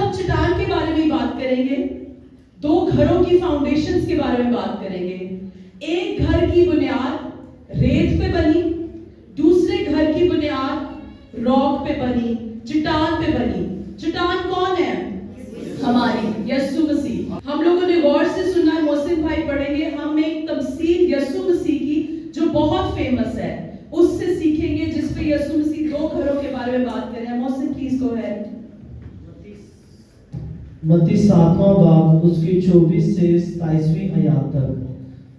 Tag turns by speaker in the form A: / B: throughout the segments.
A: ہم چٹان کے بارے میں بات کریں گے، دو گھروں کی فاؤنڈیشنز کے بارے میں بات کریں گے. ایک گھر کی بنیاد ریت پہ بنی، دوسرے گھر کی بنیاد راک پہ بنی، چٹان پہ بنی. چٹان کون ہے؟ ہماری یسوع مسیح. ہم لوگوں نے غور سے سنا ہے، محسن بھائی پڑھیں گے، ہم ایک تمثیل یسوع مسیح کی جو بہت فیمس ہے اس سے سیکھیں گے، جس پہ یسوع مسیح دو گھروں کے بارے میں بات کریں. محسن پلیز گو اہیڈ.
B: متی 7واں باب اس کی 24 سے 27ویں آیات تک.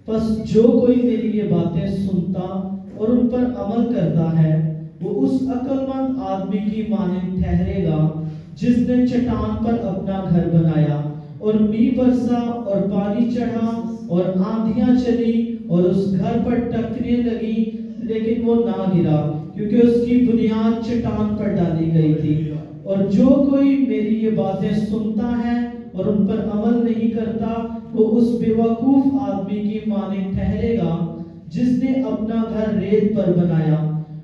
B: پس جو کوئی میری یہ باتیں سنتا اور ان پر عمل کرتا ہے وہ اس عقل مند آدمی کی مانند ٹھہرے گا جس نے چٹان پر اپنا گھر بنایا اور میںہ برسا اور پانی چڑھا اور آندھیاں چلی اور اس گھر پر ٹکریں لگی، لیکن وہ نہ گرا کیونکہ اس کی بنیاد چٹان پر ڈالی گئی تھی. اور جو کوئی میری یہ باتیں سنتا ہے اور ان پر عمل نہیں کرتا وہ اس بیوقوف آدمی کی مانند ٹھہرے گا جس نے اپنا گھر ریت پر بنایا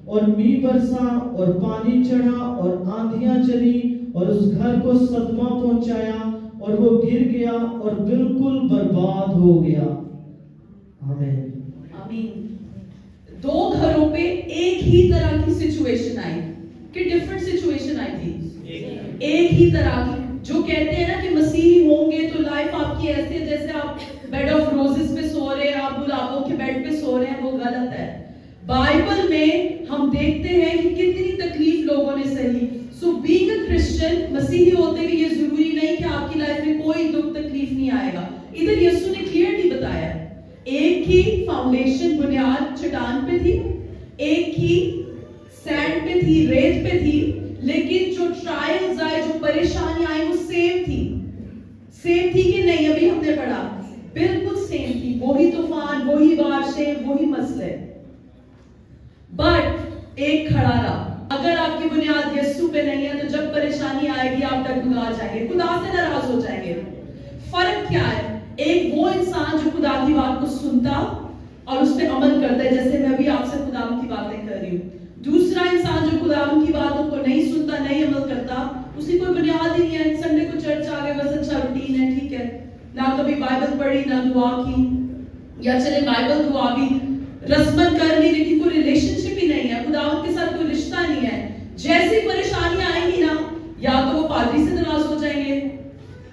B: اور میںہ برسا اور پانی چڑھا اور آندھیاں چلی اور اس گھر کو صدمہ پہنچایا اور وہ گر گیا اور بالکل برباد ہو گیا. آمین.
A: آمین. دو گھروں پہ ایک ہی طرح کی سچویشن آئی کہ ڈیفرنٹ سچویشن آئی تھی، ایک ہی طرح کی. جو کہتے ہیں نا کہ مسیحی ہوں گے تو لائف آپ کی ایسے جیسے آپ بیڈ آف روزز پہ سو رہے ہیں، آپ گلابوں کے بیڈ پہ سو رہے ہیں، وہ غلط ہے. بائبل میں ہم دیکھتے ہیں کہ کتنی تکلیف لوگوں نے سہی. سو بینگ اے کرسچن، مسیحی ہوتے ہوئے یہ ضروری نہیں کہ آپ کی لائف میں کوئی دکھ تکلیف نہیں آئے گا. ادھر یسوع نے کلیئرلی بتایا ایک ہی فاؤنڈیشن بنیاد چٹان پہ تھی، ایک ہی سینڈ پہ تھی، ریت پہ تھی، لیکن جو ٹرائلز آئے، جو پریشانی آئی، وہ سیم تھی کہ نہیں؟ ابھی ہم نے پڑھا بالکل سیم تھی. وہی طوفان، وہی بارشیں، وہی مسئلے، بٹ ایک کھڑا رہا. اگر آپ کی بنیاد یسوع پہ نہیں ہے تو جب پریشانی آئے گی آپ ڈگمگا جائیں گے، خدا سے ناراض ہو جائیں گے. فرق کیا ہے؟ ایک وہ انسان جو خدا کی بات کو سنتا اور اس پہ عمل کرتا ہے، جیسے میں ابھی آپ سے خدا کی باتیں کر رہی ہوں. دوسرا انسان جو خدا کی باتوں کو نہیں سنتا، نہیں عمل کرتا، اس کی کوئی بنیاد ہی نہیں ہے. سنڈے کو چرچ آ گئے، بس اچھا روٹین ہے، ٹھیک ہے، نہ کبھی بائبل پڑھی، نہ دعا کی، یا چلے بائبل دعا بھی رسمن کر لی لیکن کوئی ریلیشن شپ ہی نہیں ہے، خدا کے ساتھ کوئی رشتہ نہیں ہے. جیسی پریشانیاں آئیں گی نا، یا تو وہ پادری سے ناراض ہو جائیں گے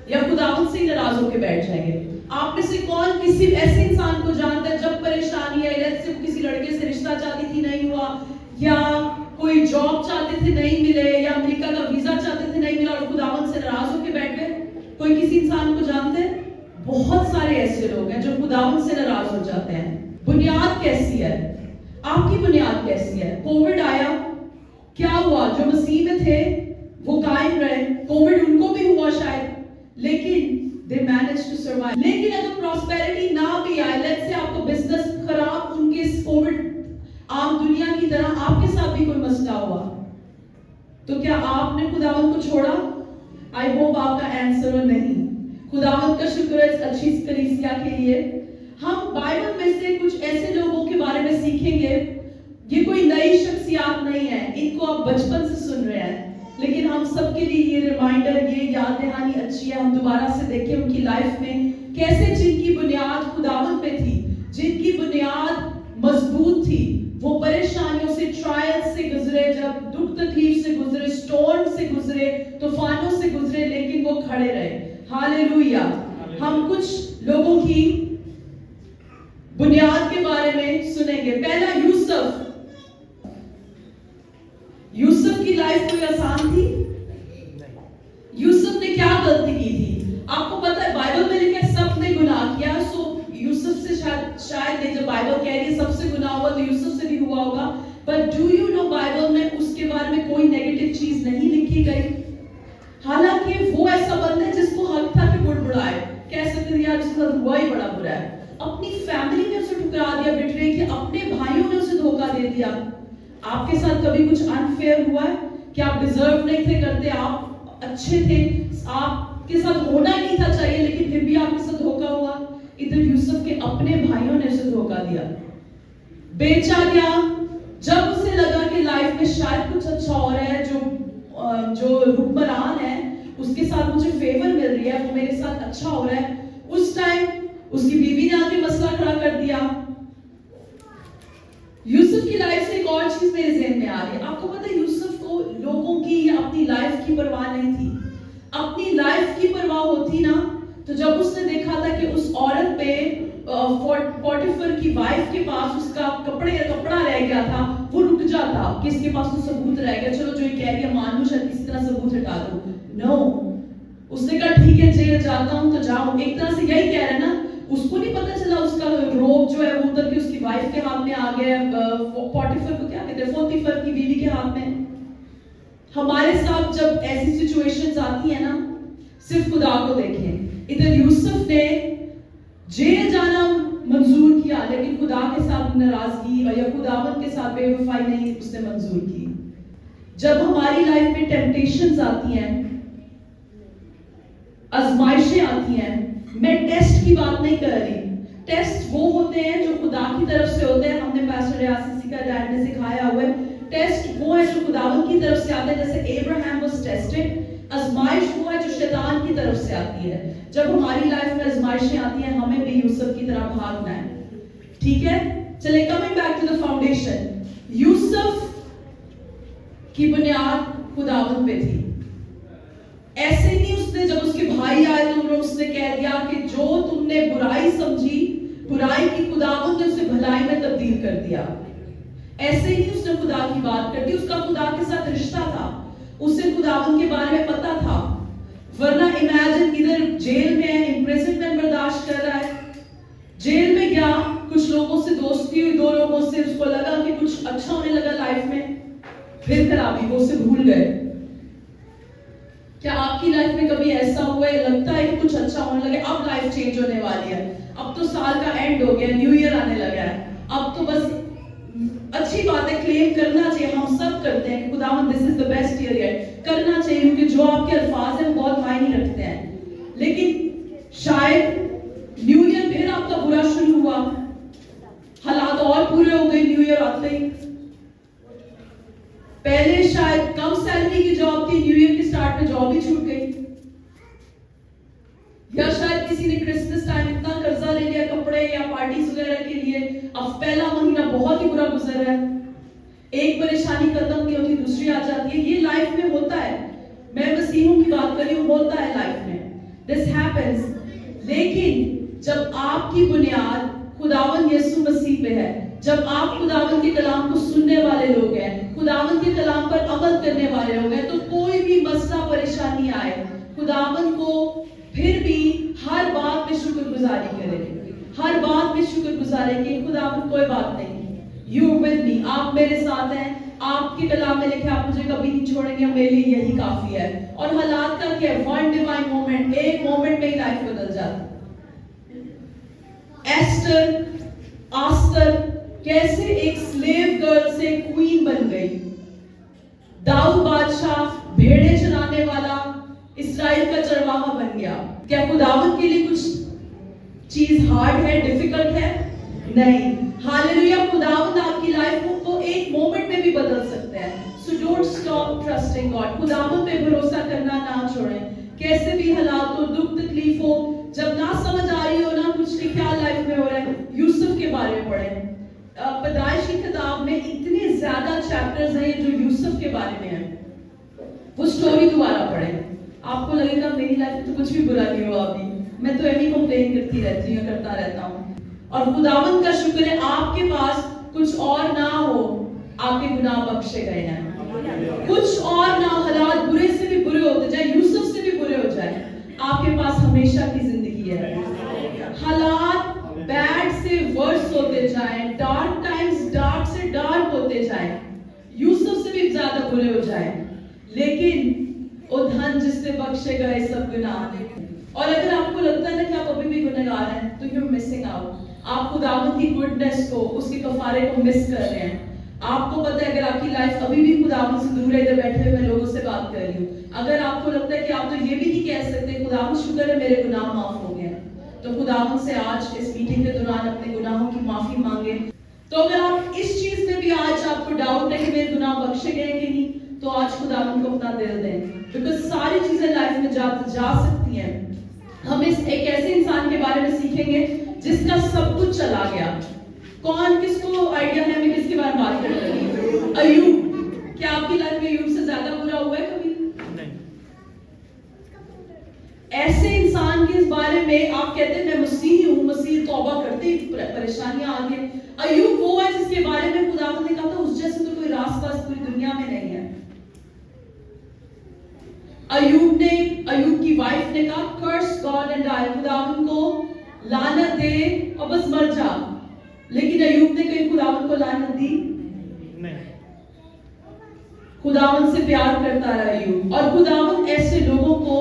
A: یا خداوند سے ہی ناراض ہو کے بیٹھ جائیں گے. آپ میں سے کون کسی ایسے انسان کو جانتا ہے جب پریشانی آئی، جیسے کسی لڑکے سے رشتہ چاہتی تھی نہیں ہوا، یا کوئی جاب چاہتے تھے نہیں ملے، یا امریکہ کا ویزا چاہتے تھے نہیں ملا اور خداوند سے ناراض ہو کے بیٹھ گئے؟ کوئی کسی انسان کو جانتے ہیں؟ بہت سارے ایسے لوگ ہیں جو خداوند سے ناراض ہو جاتے ہیں. بنیاد کیسی ہے؟ آپ کی بنیاد کیسی ہے؟ کووڈ آیا، کیا ہوا؟ جو مسیح میں تھے وہ قائم رہے. کووڈ ان کو بھی ہوا شاید، لیکن they managed to survive. لیکن اگر پراسپیرٹی نہ بھی آئے، لیٹس سے آپ کو بزنس خراب، ان کے کووڈ عام دنیا کی طرح آپ کے ساتھ بھی کوئی مسئلہ ہوا، تو کیا آپ نے خداوند کو چھوڑا؟ آئی ہوپ آپ کا آنسر نہیں. خداوند کا شکر ہے اس اچھی کلیسیا کے لیے. ہم بائبل میں سے کچھ ایسے لوگوں کے بارے میں سیکھیں گے. یہ کوئی نئی شخصیات نہیں ہے، ان کو آپ بچپن سے سن رہے ہیں، لیکن ہم سب کے لیے یہ ریمائنڈر، یہ یاد دہانی اچھی ہے، ہم دوبارہ سے دیکھیں ان کی لائف میں کیسے جن کی بنیاد خداوند پہ تھی، جن کی بنیاد مضبوط تھی، وہ پریشانیوں سے، ٹرائل سے گزرے، جب دکھ تکلیف سے گزرے، سٹورم سے گزرے، طوفانوں سے گزرے، لیکن وہ کھڑے رہے. ہاللیلویا. ہم کچھ لوگوں کی بنیاد کے بارے میں سنیں گے. پہلا یوسف کی لائف کوئی آسان تھی؟ یوسف نے کیا غلطی کی تھی؟ آپ کو پتا ہے بائبل میں لکھا ہے سب نے گناہ کیا. سو یوسف سے شاید نہیں، جب بائبل کہہ رہی ہے سب سے گناہ ہوا تو یوسف سے بھی ہوا ہوگا. But do you know Bible میں اس کے بارے میں کوئی نیگیٹو چیز نہیں لکھی گئی. حالانکہ وہ ایسا بندہ ہے جس کو حق تھا کہ بڑبڑائے، کہہ سکتے ہیں یار اس کے ساتھ ہوا ہی بڑا برا ہے. اپنی فیملی نے اسے ٹھکرا دیا، بٹرے کیا، اپنے بھائیوں نے اسے دھوکہ دے دیا. آپ کے ساتھ کبھی کچھ انفیئر ہوا ہے کہ آپ ڈیزرو نہیں تھے کرتے، آپ اچھے تھے، آپ کے ساتھ ہونا ہی نہیں تھا چاہیے، لیکن پھر بھی آپ کے ساتھ دھوکہ ہوا؟ ادھر یوسف کے اپنے بھائیوں نے اسے دھوکہ دیا، بیچا گیا. جب اسے لگا کہ لائف میں شاید کچھ اچھا ہو رہا ہے، جو حکمران ہے اس کے ساتھ مجھے साथ अच्छा हो रहा है, उस टाइम उसकी बीवी ने आके मसला खड़ा कर दिया। यूसुफ की लाइफ से एक और चीज मेरे ज़हन में आ रही है। आपको पता है यूसुफ को लोगों की या अपनी लाइफ की परवाह नहीं थी। अपनी लाइफ की परवाह होती ना तो जब उसने देखा था कि उस औरत पे पोटिफर की वाइफ के पास उसका कपड़ा रह गया था, वो रुक जाता कि इसके पास तो सबूत रह गया, चलो जो ये कह रही है मान लो, शायद किसी तरह सबूत हटा दो। नो, उसने कहा ठीक है जेल जाता हूं तो जाऊं। एक तरह से यही कह रहा है ना, उसको नहीं पता चला उसका रोब जो है वो उतर के उसकी वाइफ के हाथ में आ गया, पोटिफर को क्या कहते हैं, पोटिफर की बीवी के हाथ में। हमारे साथ जब ऐसी सिचुएशंस आती है ना, सिर्फ खुदा को देखें। इधर यूसुफ ने जेल जाना मंजूर किया, लेकिन खुदा के साथ नाराजगी या खुदावंद के साथ बेवफाई नहीं उसने मंजूर की। जब हमारी लाइफ में टेम्पटेशंस आती हैं, आजमाइशें आती हैं, मैं टेस्ट की बात नहीं कर रही। टेस्ट वो होते हैं जो खुदा की तरफ से होते हैं, हमने पास्टर यासिसी का डैड ने सिखाया हुआ है। टेस्ट वो है जो खुदावंद की तरफ से आता है, जैसे अब्राहम वाज टेस्टेड। आजमाइश वो है जो शैतान की तरफ से आती है। जब हमारी लाइफ में आजमाइशें आती हैं, हमें भी यूसुफ की तरह भागना है, ठीक है। चले coming back to the foundation, Yusuf की बुनियाद खुदावंद पे थी। ऐसे नहीं उसने जब उसके भाई आए तो उन्होंने उसने कह दिया कि जो तुमने बुराई समझी, बुराई की खुदावंद ने उसे भलाई में तब्दील कर दिया। ऐसे ही उसने खुदा की बात कर दी। उसका खुदा के साथ रिश्ता था, उसे खुदावंद के बारे में पता था। वरना इमेजिन इधर जेल में है, इम्प्रिजनमेंट बर्दाश्त कर रहा है, जेल में गया, कुछ लोगों से दोस्ती हुई, 2 लोगों से, उसको लगा कि कुछ अच्छा होने लगा लाइफ में, फिर खराबी, वो उसे भूल गए। क्या आपकी लाइफ में कभी ऐसा हुआ है, लगता है कि कुछ अच्छा होने लगे, अब लाइफ चेंज होने वाली है, अब तो साल का एंड हो गया, न्यू ईयर आने लगा है, अब तो बस अच्छी बात है, क्लेम करना चाहिए, हम सब करते हैं कि खुदावंद this is the best year yet, करना चाहिए क्योंकि जो आपके अल्फाज हैं वो बहुत मायने रखते हैं। लेकिन शायद न्यू ईयर फिर आपका बुरा शुरू हुआ, हालात और बुरे हो गए न्यू ईयर आते ही। पहले शायद कम सैलरी की जॉब थी, न्यू ईयर के स्टार्ट में जॉब ही छूट गई, या शायद किसी ने क्रिसमस टाइम इतना कर्जा ले लिया कपड़े या पार्टीज वगैरह के लिए, अब पहला महीना बहुत ही बुरा गुजर रहा है, एक परेशानी खत्म नहीं होती दूसरी आ जाती है। ये लाइफ में होता है, मैं मसीहों की बात कर रही हूँ, होता है लाइफ में, दिस हैपेंस। लेकिन जब आपकी बुनियाद खुदावंद यीशु मसीह पे है, जब आप खुदावंद के कलाम को सुनने वाले लोग हैं, खुदावंद के कलाम पर अमल करने वाले लोग हैं, तो कोई भी मसला परेशानी आए, खुदावंद को फिर भी हर बात में शुक्रगुजारी करें, हर बात में शुक्रगुजारी कि खुदावंद कोई बात नहीं, यू विद मी, आप मेरे साथ हैं, आपके कलाम में लिखे आप मुझे कभी नहीं छोड़ेंगे, मेरे लिए यही काफी है। और हालात का क्या, वन डिवाइन मोमेंट, एक मोमेंट में ही लाइफ बदल जाती। एस्टर, आस्तर कैसे एक स्लेव गर्ल से क्वीन बन गई, दाऊद बादशाह भेड़े चराने वाला इस्राएल का चरवाहा बन गया। क्या खुदावंद के लिए कुछ चीज हार्ड है, डिफिकल्ट है? नहीं। हालेलुया, खुदावंद आपकी लाइफ को एक मोमेंट में भी बदल सकते हैं। So don't stop trusting God, खुदावंद पे भरोसा करना ना छोड़ें। कैसे भी हालात हो, दुख तकलीफ हो, जब ना समझ आ रही हो ना कुछ कि क्या लाइफ में हो रहा है, यूसुफ के बारे में पढ़ें। पैदाइश की किताब में इतने ज्यादा चैप्टर्स हैं जो यूसुफ के बारे में है, वो स्टोरी दोबारा पढ़ें, आपको लगेगा मेरी लाइफ में तो कुछ भी बुरा नहीं हुआ अभी, मैं तो ऐसी कंप्लेन करती रहती हूँ, करता रहता हूँ। और खुदावंद का शुक्र है आपके पास कुछ और ना हो, आपके गुनाह बख्शे गए हैं, कुछ और ना, हालात बुरे से भी बुरे होते जाए, यूसुफ से भी बुरे हो जाए, आपके पास हमेशा की जिंदगी है। हालात बैड से वर्स होते जाए, डार्क टाइम्स डार्क से डार्क होते जाए, यूसुफ से भी ज्यादा बुरे हो जाए, लेकिन ओ धन जिससे बख्शे गए सब गुनाह। और अगर आपको लगता है ना कि आप अभी भी गुनहगार हैं, तो यू आर मिसिंग आउट। आप खुदावंद की गुडनेस को, उसके कफारे को मिस कर रहे हैं। आपको पता है अगर आपकी लाइफ अभी भी खुदावंद से दूर है, इधर बैठे हुए मैं लोगों से बात कर रही हूँ, अगर आपको लगता है कि आप तो ये भी नहीं कह सकते खुदावंद शुक्र है मेरे गुनाह माफ हो गए, तो खुदावंद से आज इस मीटिंग के दौरान अपने गुनाहों की माफी मांगे। तो अगर आप इस चीज में भी आज आपको डाउट है कि मेरे गुनाह बख्शे गए कि नहीं, तो आज खुदावंद को अपना दिल दें, बिकॉज सारी चीजें लाइफ में जा सकती हैं, ہم ایک ایسے انسان کے بارے میں سیکھیں گے جس کا سب کچھ چلا گیا. کون کس کو آئیڈیا ہے میں کس کے بارے میں بات کر رہی ہوں؟ ایوب. کیا آپ کی لائف میں ایوب سے زیادہ برا ہوا ہے کبھی؟ ایسے انسان کے اس بارے میں آپ کہتے ہیں میں مسیحی ہوں, مسیح توبہ کرتے پریشانیاں آ گئی. ایوب وہ ہے جس کے بارے میں خداوند نے کہا تھا اس جیسے تو کوئی راستہ پوری دنیا میں نہیں ہے. ایوب کی وائف نے کہا curse God and die, خداوند کو لعنت دے اور بس مر جا. لیکن ایوب نے کہیں خداوند کو لعنت دی نہیں. خداوند سے پیار کرتا رہا ایوب, اور خداوند ایسے لوگوں کو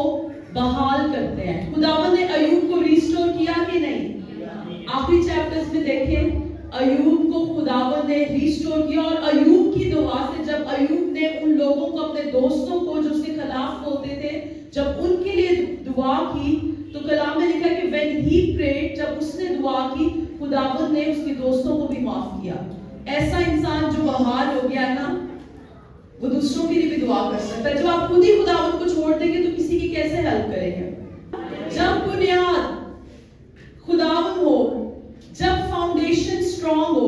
A: بحال کرتے ہیں. خداوند نے ایوب کو ریسٹور کیا کہ نہیں؟ آخری چیپٹرز میں دیکھیں ایوب کو خداوند نے ریسٹور کیا, اور ایوب کی دعا سے جب ایوب نے ان لوگوں کو, اپنے دوستوں کو جو اس کے خلاف ہوتے تھے, جب ان کے لیے دعا کی تو کلام میں لکھا کہ when he prayed, جب اس نے دعا کی خداوند نے اس کے دوستوں کو بھی معاف کیا. ایسا انسان جو بحال ہو گیا نا وہ دوسروں کے لیے بھی دعا کر سکتا ہے. جب آپ خود ہی خداوند کو چھوڑ دیں گے تو کسی کی کیسے ہیلپ کریں گے؟ جب بنیاد خداوند ہو, جب فاؤنڈیشن سٹرونگ ہو,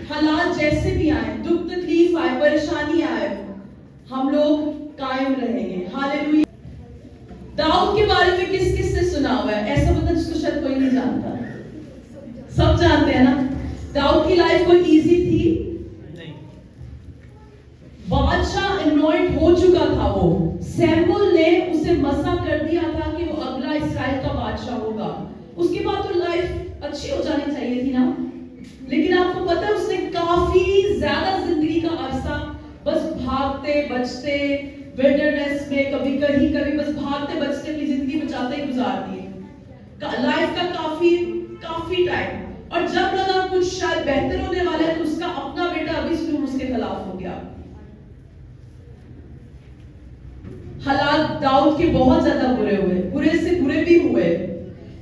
A: حالات جیسے بھی آئیں, دکھ تکلیف آئے, پریشانی آئے, ہم لوگ قائم رہیں گے. ہاللیلویا. داؤد کے بارے میں کس کس نے سنا ہوا ہے؟ ایسا بندہ جس کو شاید کوئی نہیں جانتا. سب جانتے ہیں نا. داؤد کی لائف کوئی ایزی تھی؟ بادشاہ انوائنٹ ہو چکا تھا. وہ سیمول نے اسے مسا کر دیا تھا کہ وہ اگلا اسرائیل کا بادشاہ ہوگا. اس کے بعد تو لائف اچھی ہو جانی چاہیے تھی نا. لیکن آپ کو پتا ہے اس نے کافی زیادہ زندگی کا عرصہ بس بھاگتے بچتے ویلڈرنیس میں, کبھی کہیں کبھی بس بھاگتے بچتے اپنی زندگی بچاتے ہی گزار دیے. لائف کا کافی ٹائم. اور جب لگا کچھ شاید بہتر ہونے والا ہے تو اس کا اپنا بیٹا ابھی اس کے خلاف ہو گیا. حالات داؤد کے بہت زیادہ برے ہوئے, برے سے برے بھی ہوئے,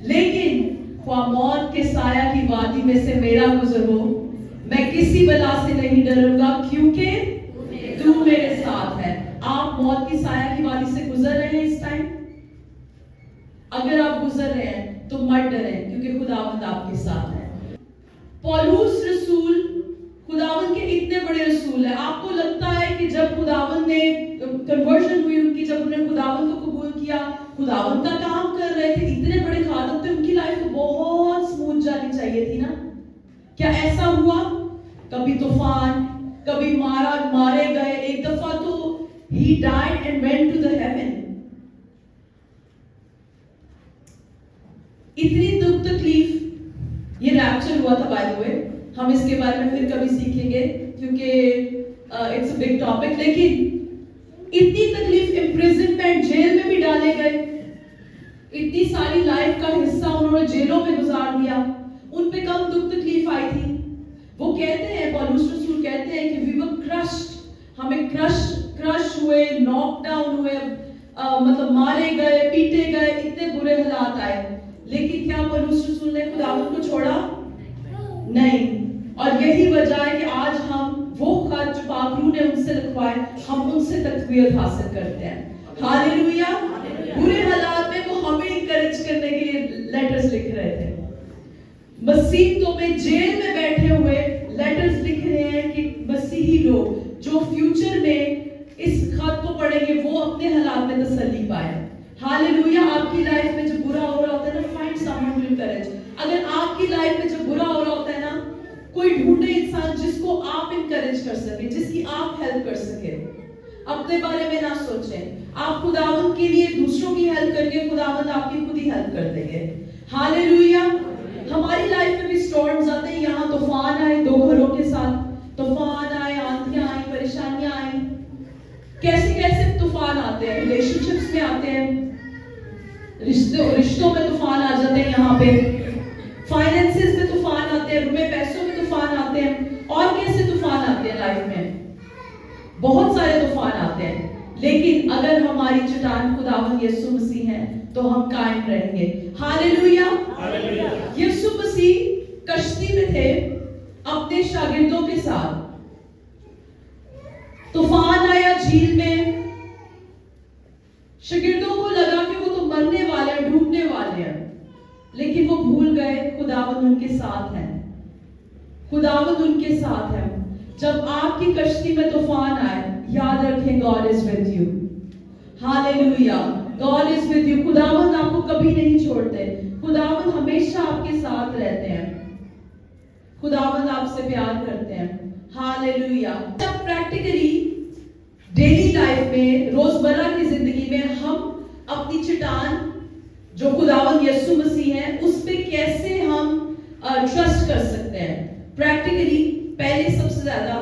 A: لیکن خواہ موت کے سایہ کی وادی میں سے میرا گزر ہو, میں کسی بلا سے نہیں ڈروں گا کیونکہ تو میرے ساتھ ہے. آپ موت کی سایہ کی وادی سے گزر رہے ہیں اس ٹائم؟ اگر آپ گزر رہے ہیں تو مت ڈریں کیونکہ خداوند آپ کے ساتھ ہے. پولس رسول خداوند کے اتنے بڑے رسول ہیں. آپ کو لگتا ہے کہ جب خداوند نے کنورژن ہوئی ان کی, جب انہوں نے خداوند کو قبول کیا, خداوند کا کام کر رہے تھے, اتنے بڑے خادم تھے, ان کی لائف بہت سموتھ جانی چاہیے تھی نا. کیا ایسا ہوا؟ کبھی طوفان, کبھی مارے گئے. ایک دفعہ تو he died and went to the heaven. اتنی دکھ تکلیف. یہ ریپچر ہوا تھا بائی دی وے, ہم اس کے بارے میں پھر کبھی سیکھیں گے کیونکہ اٹس اے بگ ٹاپک. لیکن اتنی تکلیف, امپریزنمنٹ, جیل میں بھی ڈالے گئے, اتنی ساری لائف کا حصہ انہوں نے جیلوں میں گزار دیا. ان پہ کم دکھ تکلیف آئی تھی. وہ کہتے ہیں, پولس رسول کہتے ہیں کہ we were crushed, ہمیں کرش ہوئے, ناک ڈاؤن ہوئے, مطلب مارے گئے, پیٹے گئے, اتنے برے حالات آئے. لیکن کیا پولس رسول نے خداوند کو چھوڑا؟ نہیں. اور یہی وجہ ہے کہ آج ہم وہ خط جو پاک روح نے ان سے لکھوائے, ہم ان سے تقویت حاصل کرتے ہیں. ہاللیلویا. برے حالات میں وہ ہمیں انکریج کرنے کے لیے لیٹرز لکھ رہے تھے. مسیحوں میں جیل میں بیٹھے ہوئے لیٹرز لکھ رہے ہیں کہ مسیحی لوگ جو فیوچر میں اس خط کو پڑھیں گے وہ اپنے حالات میں تسلی پائیں. ہاللیلویا. آپ کی لائف میں جو برا ہو رہا ہوتا ہے نا, find someone to encourage. اگر آپ کی لائف میں جو برا ہو رہا ہوتا ہے نا, کوئی ڈھونڈے انسان جس کو آپ انکریج کر سکے, جس کی آپ ہیلپ کر سکے. اپنے بارے میں نہ سوچیں. آپ خداوند کے لیے دوسروں کی ہیلپ کریں گے, خداوند آپ کی خود ہی ہیلپ کر دیں گے. ہاللیلویا. ہماری لائف میں بھی سٹارمز آتے ہیں. یہاں طوفان آئے 2 گھروں کے ساتھ, طوفان آئے, آندھیاں آئیں, پریشانیاں آئیں. کیسے کیسے طوفان آتے ہیں, ریلیشن شپس میں آتے ہیں, رشتوں میں طوفان آ جاتے ہیں, یہاں پہ فائنینسز میں طوفان آتے ہیں, روپے پیسوں میں طوفان آتے ہیں. اور کیسے طوفان آتے ہیں لائف میں؟ بہت سارے طوفان آتے ہیں. لیکن اگر ہماری چٹان خداوند یسوع مسیح ہے تو ہم قائم رہیں گے. ہاللیلویا. یسوع مسیح کشتی میں تھے اپنے شاگردوں کے ساتھ. طوفان آیا جھیل میں, شاگردوں کو لگا کہ وہ تو مرنے والے ہیں, ڈوبنے والے ہیں. लेकिन वो भूल गए खुदावंद उनके साथ है, खुदावंद उनके साथ है। जब आपकी कश्ती में तूफान आए, याद रखें God is with you. Hallelujah, God is with you. खुदावंद आपको कभी नहीं छोड़ते, खुदावंद हमेशा आपके साथ रहते हैं, खुदावंद आपसे प्यार करते हैं। हालेलुया। जब प्रैक्टिकली डेली लाइफ में, रोजमर्रा की जिंदगी में हम अपनी चट्टान जो खुदावंद यीशु मसीह है उस पे कैसे हम ट्रस्ट कर सकते हैं। प्रैक्टिकली पहले सबसे ज्यादा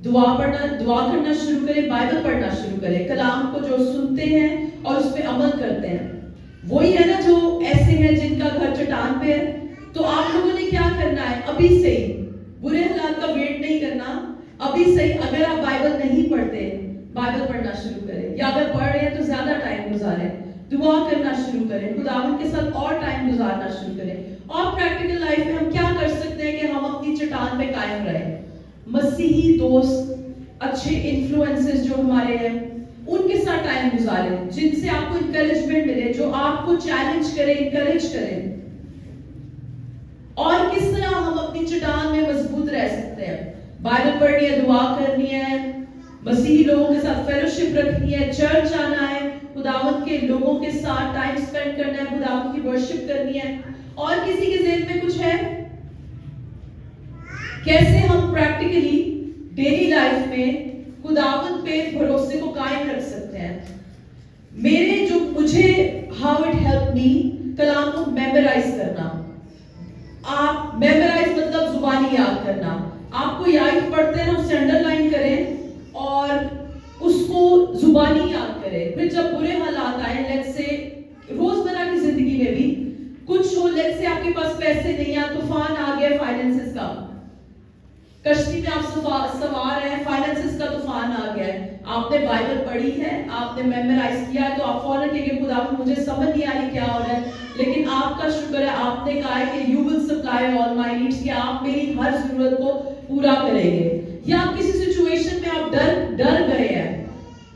A: दुआ करना शुरू करें, बाइबल पढ़ना शुरू करें, कलाम को जो सुनते हैं और उस पे अमल करते हैं। वही है ना जो ऐसे हैं जिनका घर चट्टान पे है। तो आप लोगों ने क्या करना है, अभी से ही, बुरे हालात का वेट नहीं करना, अभी से ही अगर आप बाइबल नहीं पढ़ते, बाइबल पढ़ना शुरू करें, या अगर पढ़ रहे हैं तो ज्यादा टाइम गुजारें, दुआ करना शुरू करें, खुदावंद के साथ और टाइम गुजारना शुरू करें। और प्रैक्टिकल लाइफ में हम क्या कर सकते हैं कि हम अपनी चट्टान पे कायम रहें। मसीही दोस्त, अच्छे इन्फ्लुएंसेस जो हमारे हैं, उनके साथ टाइम गुजारें, जिनसे आपको इंकरेजमेंट मिले, जो आपको चैलेंज करें, इंकरेज करें। और किस तरह हम अपनी चट्टान में मजबूत रह सकते हैं। बाइबल पढ़नी है, दुआ करनी है, मसीही लोगों के साथ फेलोशिप रखनी है, चर्च आना है, खुदावंद के लोगों के साथ टाइम स्पेंड करना है, खुदावंद की वर्शिप करनी है। और किसी के ज़हन में कुछ है, कैसे हम प्रैक्टिकली डेली लाइफ में खुदावंद पे भरोसे को कायम रख सकते हैं। मुझे हाउ इट हेल्प मी, कलाम को मेमोराइज करना। आप मेमोराइज मतलब जुबानी याद करना। आपको याद पढ़ते हैं ना, उसे अंडरलाइन करें और उसको जुबानी याद करें। फिर जब बुरे हालात आए, लेट्स से रोजमर्रा की जिंदगी में भी कुछ हो, लेट्स से आपके पास पैसे नहीं है, तूफान आ गया फाइनेंसेस का, कश्ती में आप सवार हैं, फाइनेंसेस का तूफान आ गया है, आपने बाइबल पढ़ी है, आपने मेमोराइज किया है, तो आप फौरन कहेंगे खुदावंद मुझे समझ नहीं आ रही क्या हो रहा है, लेकिन आपका शुक्र है, आपने कहा है कि you will supply all my needs, कि आप मेरी हर जरूरत को पूरा करेंगे। या आप किसी सिचुएशन में आप डर गए हैं,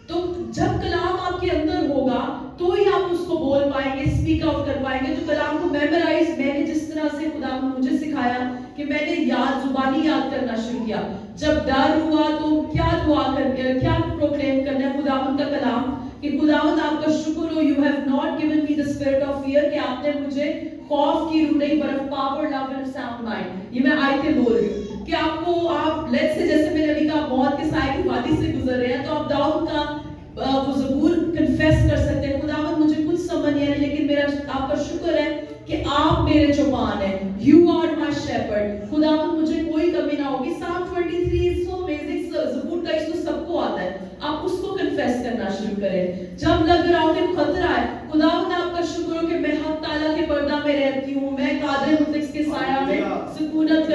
A: तो जब कलाम आपके अंदर होगा तो ही आप उसको बोल पाएंगे, स्पीक आउट कर पाएंगे। तो कलाम को मेमोराइज, मैंने जिस तरह से खुदा ने मुझे सिखाया कि मैंने जुबानी याद करना शुरू किया। जब डर हुआ तो क्या दुआ करके, क्या प्रोक्लेम करना है खुदावंद का कलाम, कि खुदावंद आपका शुक्र हो, you have not given me the spirit of fear, कि आपने मुझे खौफ की रूह नहीं पर power, love and sound mind. ये मैं आयतें बोल रही हूँ कि आप लेट्स से, जैसे मैंने अभी कहा, मौत के साए की वादी से गुजर रहे हैं, तो आप दाऊद का वो ज़बूर कन्फेस कर सकते हैं, खुदावंद मुझे कुछ समझ नहीं आ रही, लेकिन मेरा आपका शुक्र है कि आप मेरे चौपान हैं, यू आर माय शेपर्ड, खुदावंद मुझे कोई कमी ना होगी। Psalm 23 इज सो अमेजिंग, ज़बूर का इसको सबको आता है, आप उसको कन्फेस करना शुरू करें। जब लग रहा हो कि खतरा है, खुदावंद आपका शुक्र हो कि मैं हक ताला के पर्दा में रहती हूँ, मैं कादर मुतलक के साया में सुकूनत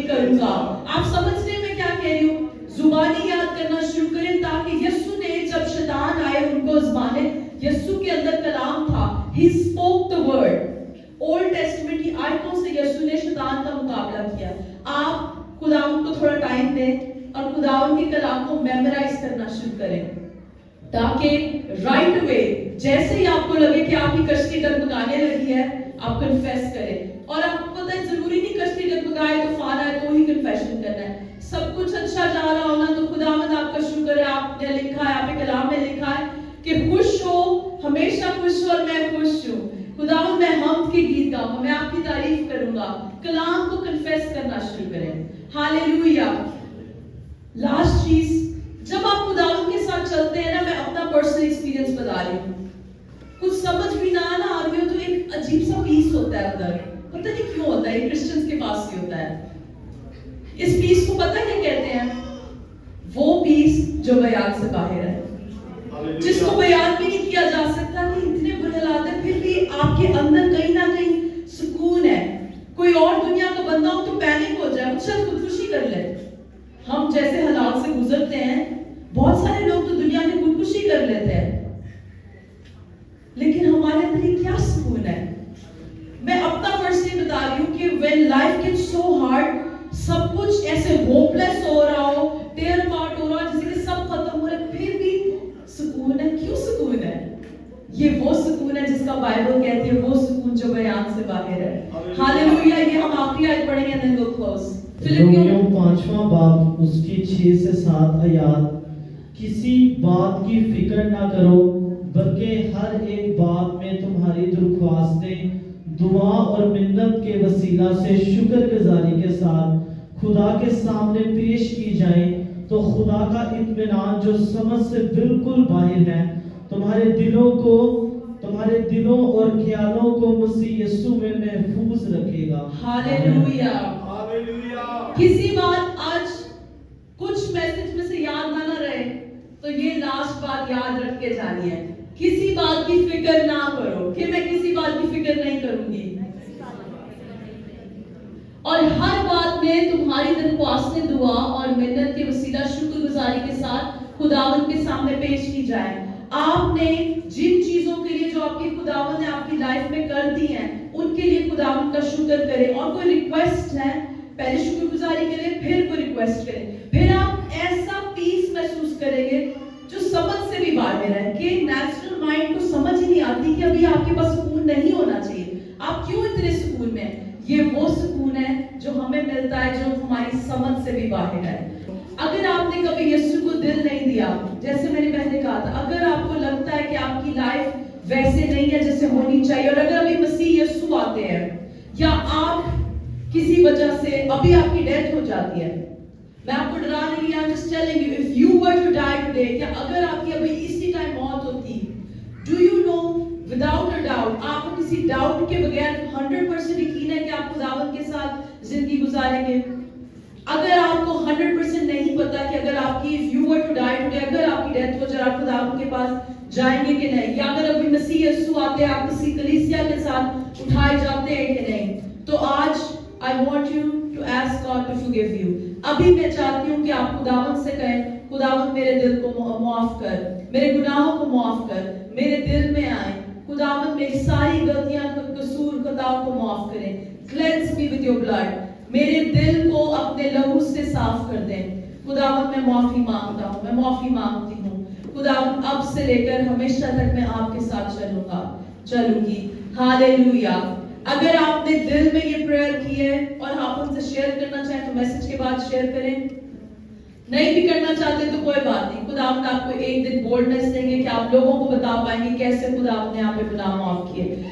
A: करूंगा। आप समझ रहे मैं क्या कह रही हूँ? जुबानी याद करना शुरू करें, ताकि यीशु ने जब शैतान आए उनको आज़माने, यीशु के अंदर कलाम था, he spoke the word। Old testament की आयतों से यीशु ने शैतान का मुकाबला किया। आप खुदावंद को थोड़ा टाइम दें और खुदावंद के कलाम को मेमोराइज करना शुरू करें, ताकि राइट अवे जैसे ही आपको लगे कि आपकी कश्ती डगमगाने लगी है, आप कन्फेस करें। और आपको पता है जरूरी नहीं कश्ती डगमगाए, तूफान आए तो ही कन्फेशन करना है। सब कुछ अच्छा जा रहा हो ना, तो खुदावंद आपका शुक्र है, आपने लिखा है, आपके कलाम में लिखा है कि खुश हो, हमेशा खुश हो और मैं खुश हूँ। खुदावंद मैं हमद के गीत गाऊंगा, मैं आपकी तारीफ करूंगा। कलाम को कन्फेस करना शुरू करें। हालेलुया। लास्ट चीज, जब आप खुदावंद के साथ चलते हैं ना, मैं अपना पर्सनल एक्सपीरियंस बता रही हूँ, कुछ समझ भी ना आ रही हो तो एक अजीब सा पीस होता है अंदर, पता नहीं क्यों होता है, क्रिश्चियंस के पास भी होता है। इस पीस को पता क्या कहते हैं? वो पीस जो बयान से बाहर है, जिसको बयान भी नहीं किया जा सकता कि इतने बुरे हालात हैं, फिर भी आपके अंदर कहीं ना कहीं सुकून है। कोई और दुनिया का बंदा हो तो पैनिक हो जाए, शायद खुदकुशी कर ले। हम जैसे हालात से गुजरते हैं, बहुत सारे लोग तो दुनिया में खुदकुशी कर लेते हैं, लेकिन हमारे अंदर ये क्या सुकून है। मैं अपना पर्सनली बता रही हूँ कि when life gets so hard, सब कुछ ऐसे होपलेस हो रहा हो, टेयर अपार्ट हो रहा हो, जैसे कि सब खत्म हो रहा है, फिर भी सुकून है। क्यों सुकून है? ये वो सुकून है जिसका बाइबल कहती है, वो सुकून जो बयान ज्ञान से बाहर है। हालेलुया। ये हम आखिरी आयत पढ़ेंगे and then we'll close।
B: Romeo 5वां बाब उसकी 6 से 7 आयत, किसी बात की फिक्र ना करो बल्कि हर एक बात में तुम्हारी दरख्वास्तें दुआ और मिन्नत के वसीला से शुक्रगुजारी के साथ खुदा के सामने पेश की जाएं, तो खुदा का इत्मीनान जो समझ से बिल्कुल बाहर है तुम्हारे दिलों और ख्यालों को मसीह यीशु में महफूज रखेगा।
A: हालेलुया।
C: हालेलुया।
A: किसी बात आज कुछ मैसेज में से याद ना रहे तो ये लास्ट बात याद रख के जानी है, किसी बात की फिक्र ना करो कि मैं किसी बात की फिक्र नहीं करूंगी, और हर बात में तुम्हारी दरख्वास्तें दुआ और मिन्नत के वसीला शुक्रगुजारी के साथ खुदावंद के सामने पेश की जाए। आपने जिन चीजों के लिए जो आपकी खुदावंद ने आपकी लाइफ में कर दी हैं उनके लिए खुदावंद का शुक्र करें। और कोई रिक्वेस्ट है, पहले शुक्रगुजारी करें, फिर कोई रिक्वेस्ट करें, फिर आप ऐसा पीस महसूस करेंगे जो समझ से भी बाहर है कि नेचुरल माइंड को समझ ही नहीं आती कि अभी आपके पास सुकून नहीं होना चाहिए, आप क्यों इतने सुकून में। ये वो सुकून है जो हमें मिलता है जो हमारी समझ से भी बाहर है। अगर आपने कभी यीशु को दिल नहीं दिया, जैसे मैंने पहले कहा था, अगर आपको लगता है कि आपकी लाइफ वैसे नहीं है जैसे होनी चाहिए, और अगर अभी मसीह यीशु आते हैं या आप किसी वजह से अभी आपकी डेथ हो जाती है, मैं आपको डरा नहीं रही, I am just telling you, if you were to die today, क्या अगर आपकी अभी इसी टाइम मौत होती, do you know without a doubt, आपको किसी डाउट के बगैर 100% यकीन है कि आप खुदावंद के साथ जिंदगी गुजारेंगे। अगर आपको 100% नहीं पता कि अगर आपकी if you were to die today, अगर आपकी डेथ हो जाए आप खुदावंद के पास जाएंगे कि नहीं, या अगर अभी मसीह यीशु आते हैं आप किसी कलीसिया के साथ उठाए जाते हैं कि नहीं, तो आज I want you to ask God to forgive you. अभी मैं चाहती हूँ कि आप खुदावंद से कहें, खुदावंद मेरे दिल को माफ कर, मेरे गुनाहों को माफ कर, मेरे दिल में आए, खुदावंद मेरी सारी गलतियां कसूर खताओं को माफ करें, cleanse me with your blood, मेरे दिल को अपने लहू से साफ कर दें। खुदावंद मैं माफी मांगता हूँ, मैं माफी मांगती हूँ खुदावंद, अब से लेकर हमेशा तक मैं आपके साथ चलूंगी। हालेलुया। अगर आपने दिल में ये प्रेयर की है और आप उनसे शेयर करना चाहें तो मैसेज के बाद शेयर करें, नहीं भी करना चाहते तो कोई बात नहीं, खुदावंद आपको एक दिन बोल्डनेस देंगे कि आप लोगों को बता पाएंगे कैसे खुदावंद ने आप पे गुनाह माफ किए।